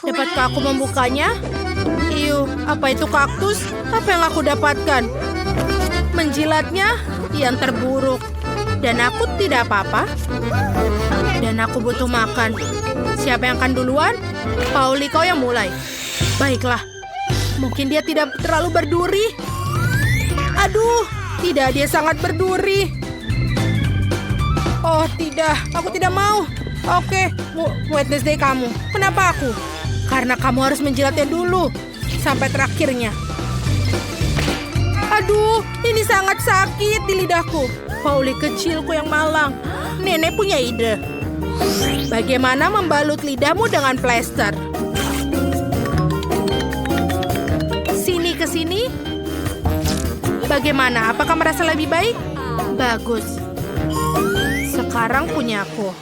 Dapatkah aku membukanya? Iu, apa itu kaktus? Apa yang aku dapatkan? Menjilatnya yang terburuk. Dan aku tidak apa-apa. Dan aku butuh makan. Siapa yang akan duluan? Pauli, kau yang mulai. Baiklah. Mungkin dia tidak terlalu berduri. Aduh, tidak, dia sangat berduri. Oh, tidak. Aku tidak mau. Oke, Wednesday kamu. Kenapa aku? Karena kamu harus menjilatnya dulu. Sampai terakhirnya. Aduh, ini sangat sakit di lidahku. Pauli kecilku yang malang. Nenek punya ide. Bagaimana membalut lidahmu dengan plester? Sini ke sini. Bagaimana? Apakah merasa lebih baik? Bagus. Sekarang punya aku.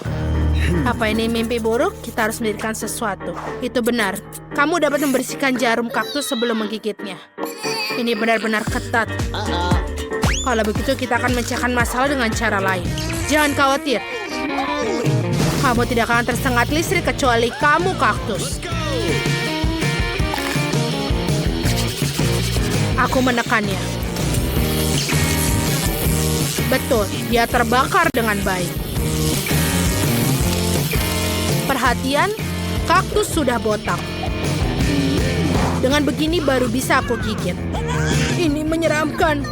Apa ini mimpi buruk? Kita harus mendirikan sesuatu. Itu benar. Kamu dapat membersihkan jarum kaktus sebelum menggigitnya. Ini benar-benar ketat. Kalau begitu kita akan mencahkan masalah dengan cara lain. Jangan khawatir. Kamu tidak akan tersengat listrik kecuali kamu kaktus. Aku menekannya. Betul, dia terbakar dengan baik. Perhatian, kaktus sudah botak. Dengan begini baru bisa aku gigit. Ini menyeramkan.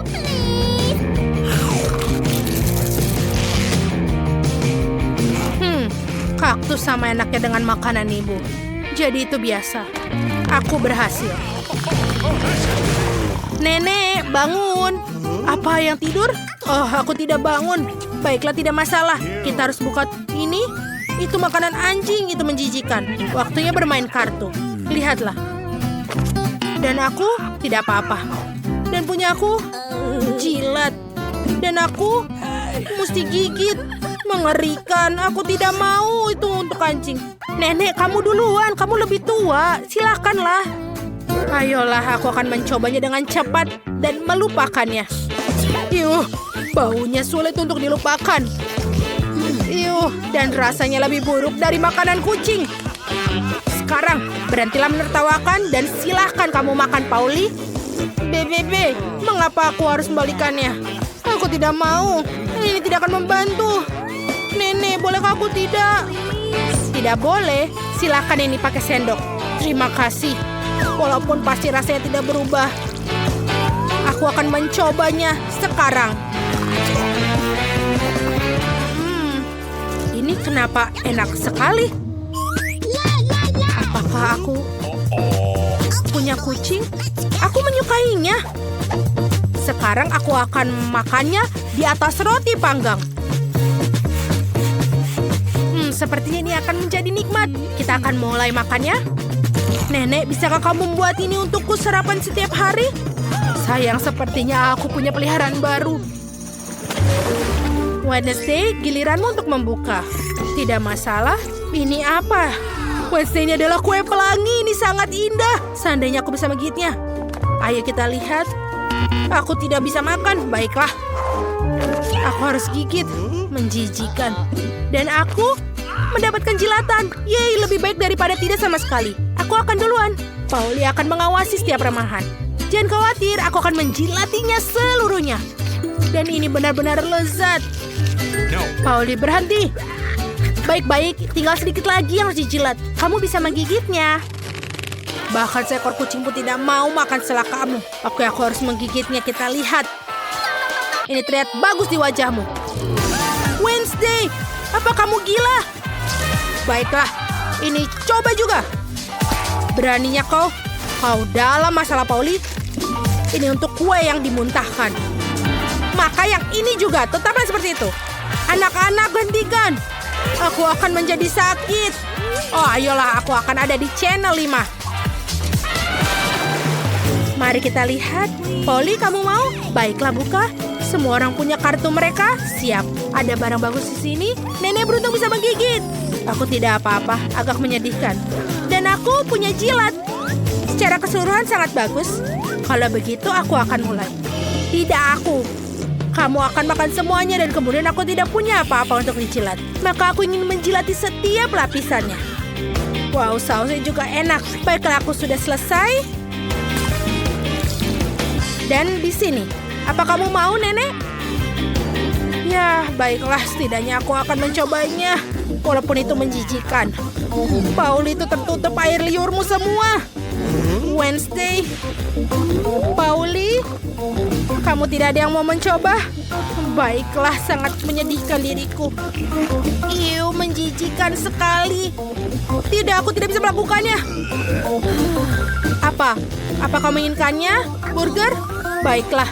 Kaktus sama enaknya dengan makanan ibu. Jadi itu biasa. Aku berhasil. Nenek, bangun. Apa yang tidur? Oh, aku tidak bangun. Baiklah, tidak masalah. Kita harus buka ini. Itu makanan anjing, itu menjijikan. Waktunya bermain kartu. Lihatlah. Dan aku tidak apa-apa. Dan punya aku jilat. Dan aku mesti gigit. Mengerikan. Aku tidak mau itu untuk anjing. Nenek, kamu duluan. Kamu lebih tua. Silakanlah. Ayolah, aku akan mencobanya dengan cepat dan melupakannya. Yuh, baunya sulit untuk dilupakan. Yuh, dan rasanya lebih buruk dari makanan kucing. Sekarang, berhentilah menertawakan dan silahkan kamu makan, Pauli. BBB, mengapa aku harus membalikannya? Aku tidak mau. Ini tidak akan membantu. Nenek, bolehkah aku tidak? Tidak boleh. Silahkan ini pakai sendok. Terima kasih. Walaupun pasti rasanya tidak berubah. Aku akan mencobanya sekarang. Ini kenapa enak sekali? Apakah aku punya kucing? Aku menyukainya. Sekarang aku akan makannya di atas roti panggang. Sepertinya ini akan menjadi nikmat. Kita akan mulai makannya. Nenek, bisakah kamu membuat ini untukku sarapan setiap hari? Sayang, sepertinya aku punya peliharaan baru. Wednesday, giliranmu untuk membuka. Tidak masalah. Ini apa? Wednesday ini adalah kue pelangi. Ini sangat indah. Seandainya aku bisa menggigitnya. Ayo kita lihat. Aku tidak bisa makan. Baiklah. Aku harus gigit. Menjijikan. Dan aku mendapatkan jilatan. Yeay, lebih baik daripada tidak sama sekali. Aku akan duluan. Pauli akan mengawasi setiap remahan. Jangan khawatir, aku akan menjilatinya seluruhnya. Dan ini benar-benar lezat. Pauli, berhenti. Baik-baik, tinggal sedikit lagi yang harus dijilat. Kamu bisa menggigitnya. Bahkan seekor kucing pun tidak mau makan setelah kamu. Oke, aku harus menggigitnya. Kita lihat. Ini terlihat bagus di wajahmu. Wednesday, apa kamu gila? Baiklah, ini coba juga. Beraninya kau dalam masalah, Pauli. Ini untuk kue yang dimuntahkan. Maka yang ini juga, tetaplah seperti itu. Anak-anak, hentikan. Aku akan menjadi sakit. Oh, ayolah, aku akan ada di channel 5. Mari kita lihat. Pauli, kamu mau? Baiklah, buka. Semua orang punya kartu mereka. Siap. Ada barang bagus di sini. Nenek beruntung bisa menggigit. Aku tidak apa-apa, agak menyedihkan. Dan aku punya jilat. Secara keseluruhan sangat bagus. Kalau begitu, aku akan mulai. Tidak aku. Kamu akan makan semuanya dan kemudian aku tidak punya apa-apa untuk dijilat. Maka aku ingin menjilati setiap lapisannya. Wow, sausnya juga enak. Baiklah, aku sudah selesai. Dan di sini, apa kamu mau, Nenek? Ya, baiklah, setidaknya aku akan mencobanya. Walaupun itu menjijikan. Pauli, itu tertutup air liurmu semua. Wednesday. Pauli, kamu tidak ada yang mau mencoba? Baiklah, sangat menyedihkan diriku. Iu, menjijikan sekali. Tidak, aku tidak bisa melakukannya. Apa? Apa kamu inginkannya? Burger? Baiklah,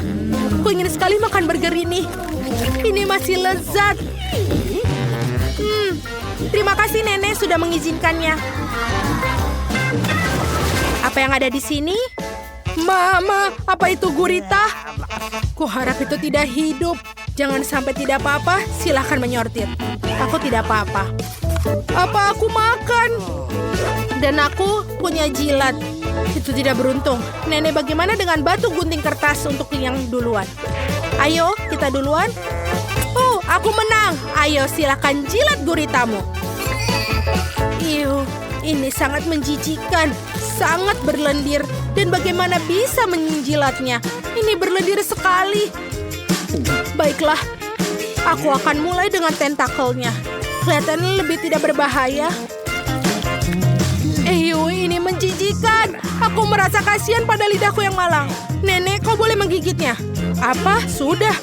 aku ingin sekali makan burger ini. Ini masih lezat. Terima kasih Nenek sudah mengizinkannya. Apa yang ada di sini? Mama, apa itu gurita? Kuharap itu tidak hidup. Jangan sampai tidak apa-apa, silahkan menyortir. Aku tidak apa-apa. Apa aku makan? Dan aku punya jilat. Itu tidak beruntung. Nenek, bagaimana dengan batu gunting kertas untuk yang duluan? Ayo, kita duluan. Oh, aku menang. Ayo, silakan jilat guritamu. Iu, ini sangat menjijikan. Sangat berlendir. Dan bagaimana bisa menjilatnya? Ini berlendir sekali. Baiklah, aku akan mulai dengan tentakelnya. Kelihatannya lebih tidak berbahaya. Ini menjijikan. Aku merasa kasihan pada lidahku yang malang. Nenek, kau boleh menggigitnya. Apa? Sudah.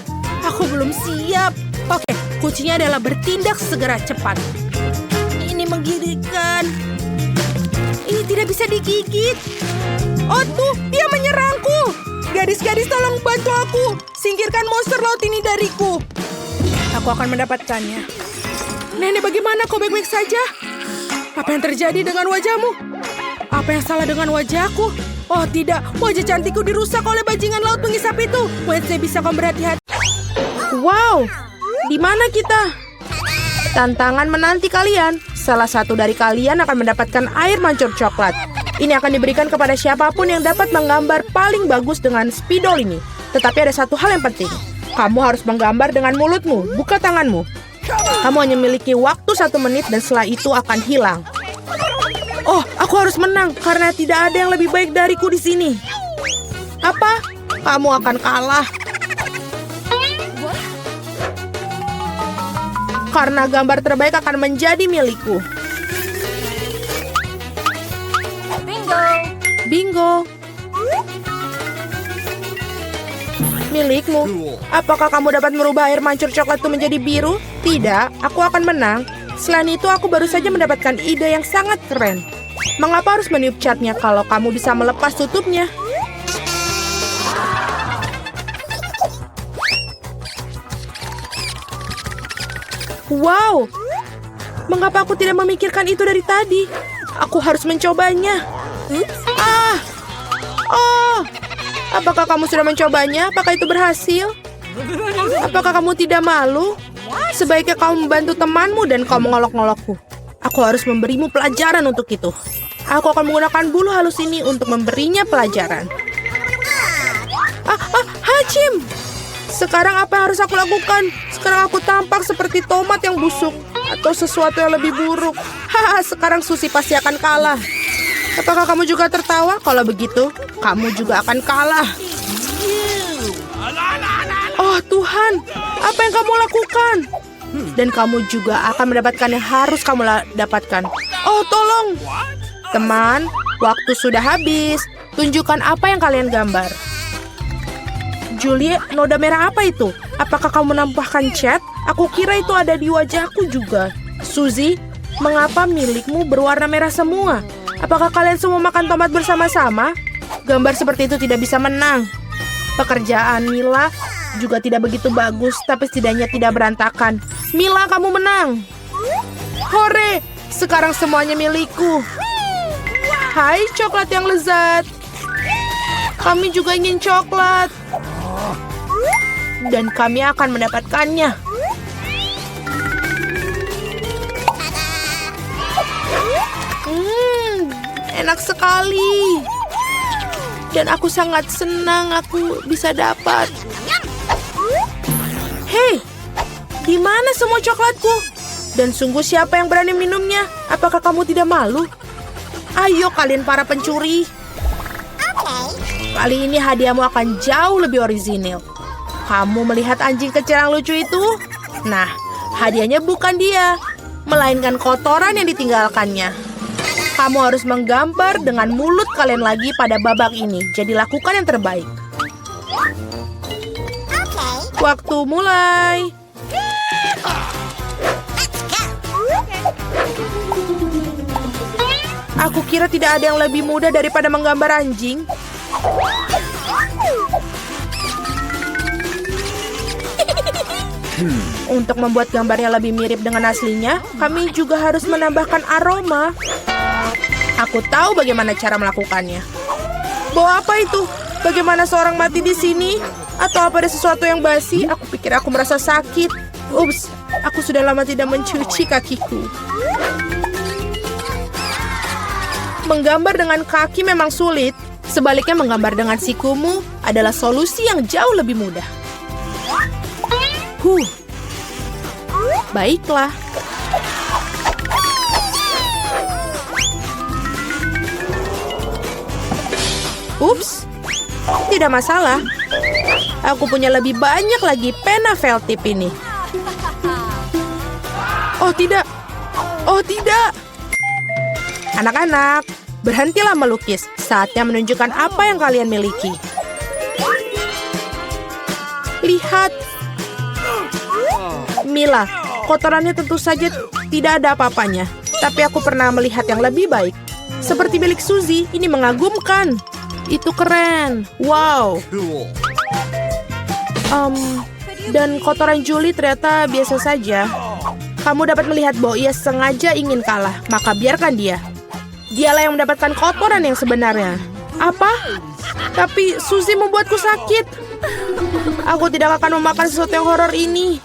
Aku belum siap. Oke, kuncinya adalah bertindak segera cepat. Ini menggigitkan. Ini tidak bisa digigit. Oh tuh, dia menyerangku. Gadis-gadis, tolong bantu aku. Singkirkan monster laut ini dariku. Aku akan mendapatkannya. Nenek, bagaimana? Kau baik-baik saja? Apa yang terjadi dengan wajahmu? Apa yang salah dengan wajahku? Oh tidak, wajah cantikku dirusak oleh bajingan laut pengisap itu. Wednesday, bisa kau berhati-hati? Wow, di mana kita? Tantangan menanti kalian. Salah satu dari kalian akan mendapatkan air mancur coklat. Ini akan diberikan kepada siapapun yang dapat menggambar paling bagus dengan spidol ini. Tetapi ada satu hal yang penting. Kamu harus menggambar dengan mulutmu, bukan tanganmu. Kamu hanya memiliki waktu 1 menit dan setelah itu akan hilang. Oh, aku harus menang karena tidak ada yang lebih baik dariku di sini. Apa? Kamu akan kalah. Karena gambar terbaik akan menjadi milikku. Bingo. Milikmu. Apakah kamu dapat merubah air mancur coklat itu menjadi biru? Tidak, aku akan menang. Selain itu, aku baru saja mendapatkan ide yang sangat keren. Mengapa harus meniup catnya kalau kamu bisa melepas tutupnya? Wow! Mengapa aku tidak memikirkan itu dari tadi? Aku harus mencobanya. Oh! Apakah kamu sudah mencobanya? Apakah itu berhasil? Apakah kamu tidak malu? Sebaiknya kamu membantu temanmu dan kau mengolok-ngolokku. Aku harus memberimu pelajaran untuk itu. Aku akan menggunakan bulu halus ini untuk memberinya pelajaran. Hachim! Sekarang apa yang harus aku lakukan? Sekarang aku tampak seperti tomat yang busuk. Atau sesuatu yang lebih buruk. Sekarang Susi pasti akan kalah. Apakah kamu juga tertawa? Kalau begitu, kamu juga akan kalah. Oh Tuhan, apa yang kamu lakukan? Dan kamu juga akan mendapatkan yang harus kamu dapatkan. Oh tolong. Teman, waktu sudah habis. Tunjukkan apa yang kalian gambar. Julie, noda merah apa itu? Apakah kamu menambahkan cat? Aku kira itu ada di wajahku juga. Suzy, mengapa milikmu berwarna merah semua? Apakah kalian semua makan tomat bersama-sama? Gambar seperti itu tidak bisa menang. Pekerjaan Mila juga tidak begitu bagus, tapi setidaknya tidak berantakan. Mila, kamu menang. Hore, sekarang semuanya milikku. Hai, coklat yang lezat. Kami juga ingin coklat. Dan kami akan mendapatkannya. Enak sekali. Dan aku sangat senang aku bisa dapat. Hei, di mana semua coklatku? Dan sungguh siapa yang berani minumnya? Apakah kamu tidak malu? Ayo kalian para pencuri. Kali ini hadiahmu akan jauh lebih orisinil. Kamu melihat anjing kecil yang lucu itu? Nah, hadiahnya bukan dia, melainkan kotoran yang ditinggalkannya. Kamu harus menggambar dengan mulut kalian lagi pada babak ini. Jadi lakukan yang terbaik. Waktu mulai. Aku kira tidak ada yang lebih mudah daripada menggambar anjing. Untuk membuat gambarnya lebih mirip dengan aslinya, kami juga harus menambahkan aroma. Aku tahu bagaimana cara melakukannya. Bau apa itu? Bagaimana seorang mati di sini? Atau apa ada sesuatu yang basi? Aku pikir aku merasa sakit. Ups, aku sudah lama tidak mencuci kakiku. Menggambar dengan kaki memang sulit. Sebaliknya menggambar dengan sikumu adalah solusi yang jauh lebih mudah. Baiklah. Ups, tidak masalah. Aku punya lebih banyak lagi pena felt tip ini. Oh tidak. Oh tidak. Anak-anak, berhentilah melukis. Saatnya menunjukkan apa yang kalian miliki. Lihat. Mila, kotorannya tentu saja tidak ada apa-apanya. Tapi aku pernah melihat yang lebih baik. Seperti milik Suzy, ini mengagumkan. Itu keren. Wow. Dan kotoran Julie ternyata biasa saja. Kamu dapat melihat bahwa ia sengaja ingin kalah. Maka biarkan dia. Dialah yang mendapatkan kotoran yang sebenarnya. Apa? Tapi Suzy membuatku sakit. Aku tidak akan memakan sesuatu yang horor ini.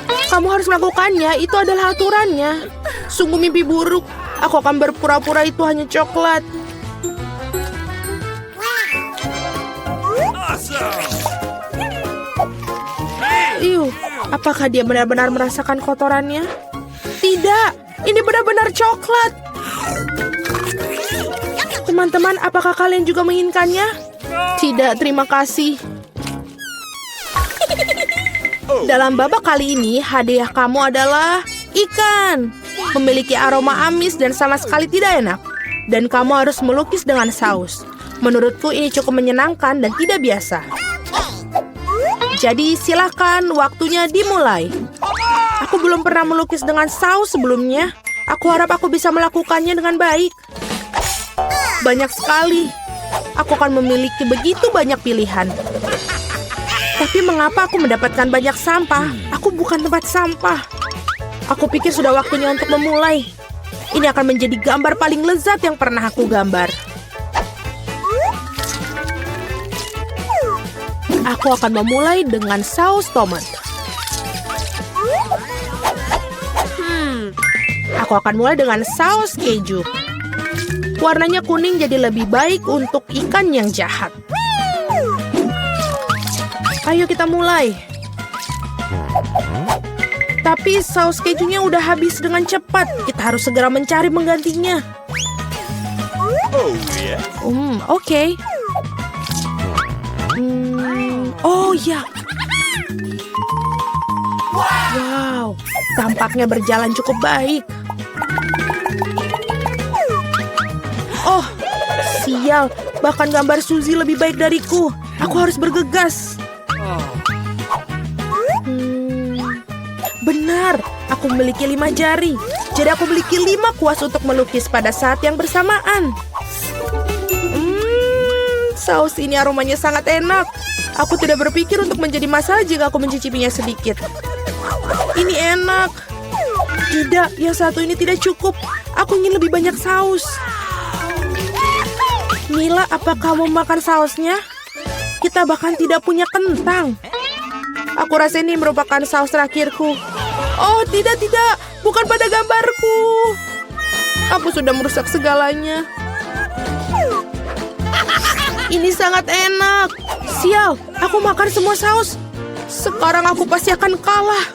Kamu harus melakukannya, itu adalah aturannya. Sungguh mimpi buruk. Aku akan berpura-pura itu hanya coklat. Apakah dia benar-benar merasakan kotorannya? Tidak, ini benar-benar coklat. Teman-teman, apakah kalian juga menginginkannya? Tidak, terima kasih. Dalam babak kali ini, hadiah kamu adalah ikan. Memiliki aroma amis dan sama sekali tidak enak. Dan kamu harus melukis dengan saus. Menurutku ini cukup menyenangkan dan tidak biasa. Jadi silakan, waktunya dimulai. Aku belum pernah melukis dengan saus sebelumnya. Aku harap aku bisa melakukannya dengan baik. Banyak sekali. Aku akan memiliki begitu banyak pilihan. Tapi mengapa aku mendapatkan banyak sampah? Aku bukan tempat sampah. Aku pikir sudah waktunya untuk memulai. Ini akan menjadi gambar paling lezat yang pernah aku gambar. Aku akan memulai dengan saus tomat. Aku akan mulai dengan saus keju. Warnanya kuning jadi lebih baik untuk ikan yang jahat. Ayo kita mulai. Tapi saus kejunya udah habis dengan cepat. Kita harus segera mencari penggantinya. Oke. Oh ya. Wow, tampaknya berjalan cukup baik. Oh, sial. Bahkan gambar Suzy lebih baik dariku. Aku harus bergegas. Benar, aku memiliki 5 jari. Jadi aku memiliki 5 kuas untuk melukis pada saat yang bersamaan. Saus ini aromanya sangat enak. Aku tidak berpikir untuk menjadi masalah jika aku mencicipinya sedikit. Ini enak. Tidak, yang satu ini tidak cukup. Aku ingin lebih banyak saus. Mila, apa kamu makan sausnya? Kita bahkan tidak punya kentang. Aku rasa ini merupakan saus terakhirku. Oh, tidak. Bukan pada gambarku. Aku sudah merusak segalanya. Ini sangat enak. Sial, aku makan semua saus. Sekarang aku pasti akan kalah.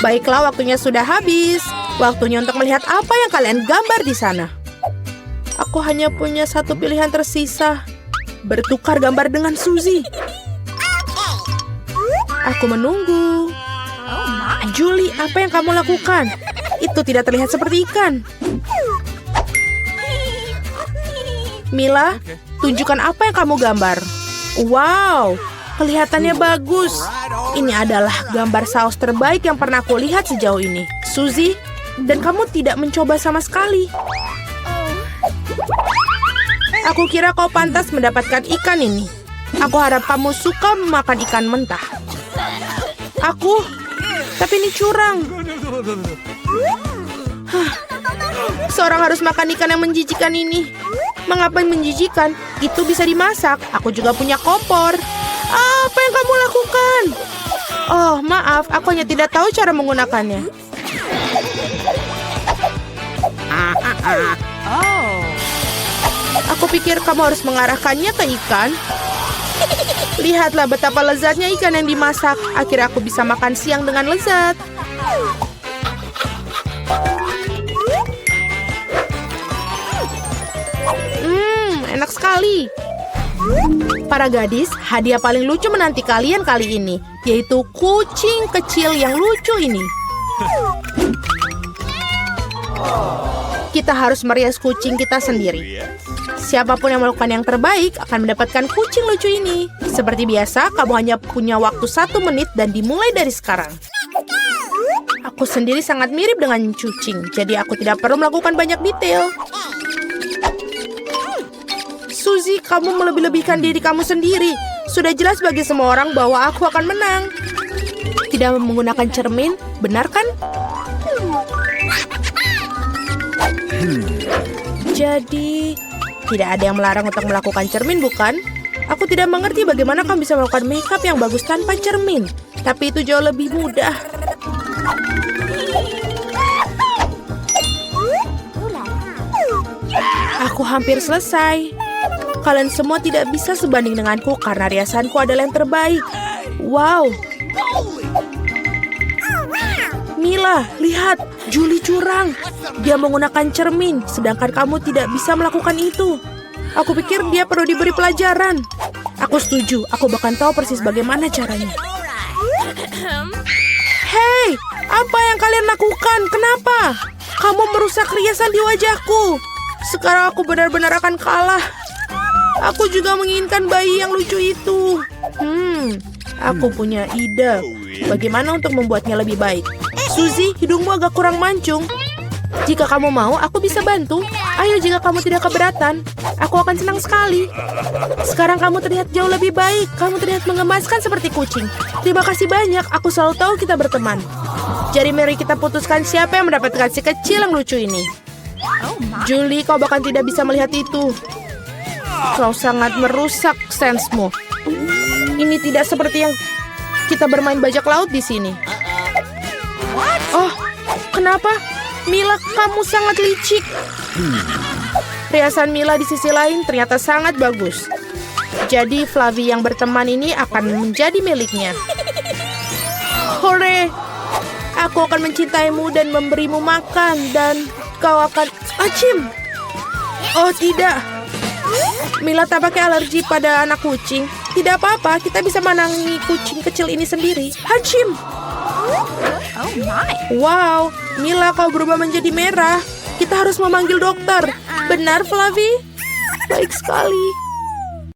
Baiklah, waktunya sudah habis. Waktunya untuk melihat apa yang kalian gambar di sana. Aku hanya punya satu pilihan tersisa. Bertukar gambar dengan Suzy. Aku menunggu. Julie, apa yang kamu lakukan? Itu tidak terlihat seperti ikan. Mila, tunjukkan apa yang kamu gambar. Wow, kelihatannya bagus. Ini adalah gambar saus terbaik yang pernah aku lihat sejauh ini. Suzy, dan kamu tidak mencoba sama sekali. Aku kira kau pantas mendapatkan ikan ini. Aku harap kamu suka memakan ikan mentah. Tapi ini curang. Seorang harus makan ikan yang menjijikan ini. Mengapa menjijikan? Itu bisa dimasak. Aku juga punya kompor. Apa yang kamu lakukan? Oh, maaf. Aku hanya tidak tahu cara menggunakannya. Aku pikir kamu harus mengarahkannya ke ikan. Lihatlah betapa lezatnya ikan yang dimasak. Akhirnya aku bisa makan siang dengan lezat. Enak sekali. Para gadis, hadiah paling lucu menanti kalian kali ini, yaitu kucing kecil yang lucu ini. Kita harus merias kucing kita sendiri. Siapapun yang melakukan yang terbaik akan mendapatkan kucing lucu ini. Seperti biasa, kamu hanya punya waktu 1 menit dan dimulai dari sekarang. Aku sendiri sangat mirip dengan kucing, jadi aku tidak perlu melakukan banyak detail. Suzy, kamu melebih-lebihkan diri kamu sendiri. Sudah jelas bagi semua orang bahwa aku akan menang. Tidak menggunakan cermin, benar kan? Jadi, tidak ada yang melarang untuk melakukan cermin, bukan? Aku tidak mengerti bagaimana kamu bisa melakukan makeup yang bagus tanpa cermin. Tapi itu jauh lebih mudah. Aku hampir selesai. Kalian semua tidak bisa sebanding denganku karena riasanku adalah yang terbaik. Wow. Mila, lihat. Julie curang. Dia menggunakan cermin, sedangkan kamu tidak bisa melakukan itu. Aku pikir dia perlu diberi pelajaran. Aku setuju. Aku bahkan tahu persis bagaimana caranya. Hei, apa yang kalian lakukan? Kenapa? Kamu merusak riasan di wajahku. Sekarang aku benar-benar akan kalah. Aku juga menginginkan bayi yang lucu itu. Aku punya ide. Bagaimana untuk membuatnya lebih baik? Suzy, hidungmu agak kurang mancung. Jika kamu mau, aku bisa bantu. Ayo, jika kamu tidak keberatan, aku akan senang sekali. Sekarang kamu terlihat jauh lebih baik. Kamu terlihat mengemaskan seperti kucing. Terima kasih banyak. Aku selalu tahu kita berteman. Jadi mari kita putuskan siapa yang mendapatkan si kecil yang lucu ini. Julie, kau bahkan tidak bisa melihat itu. Kau sangat merusak sensemu. Ini tidak seperti yang kita bermain bajak laut di sini. Oh, kenapa? Mila, kamu sangat licik. Riasan Mila di sisi lain ternyata sangat bagus. Jadi Flavie yang berteman ini akan menjadi miliknya. Hore! Aku akan mencintaimu dan memberimu makan dan kau akan... Acim! Oh tidak! Mila tampaknya alergi pada anak kucing. Tidak apa-apa, kita bisa menangi kucing kecil ini sendiri. Hacim! Wow, Mila kau berubah menjadi merah. Kita harus memanggil dokter. Benar, Flavie? Baik sekali.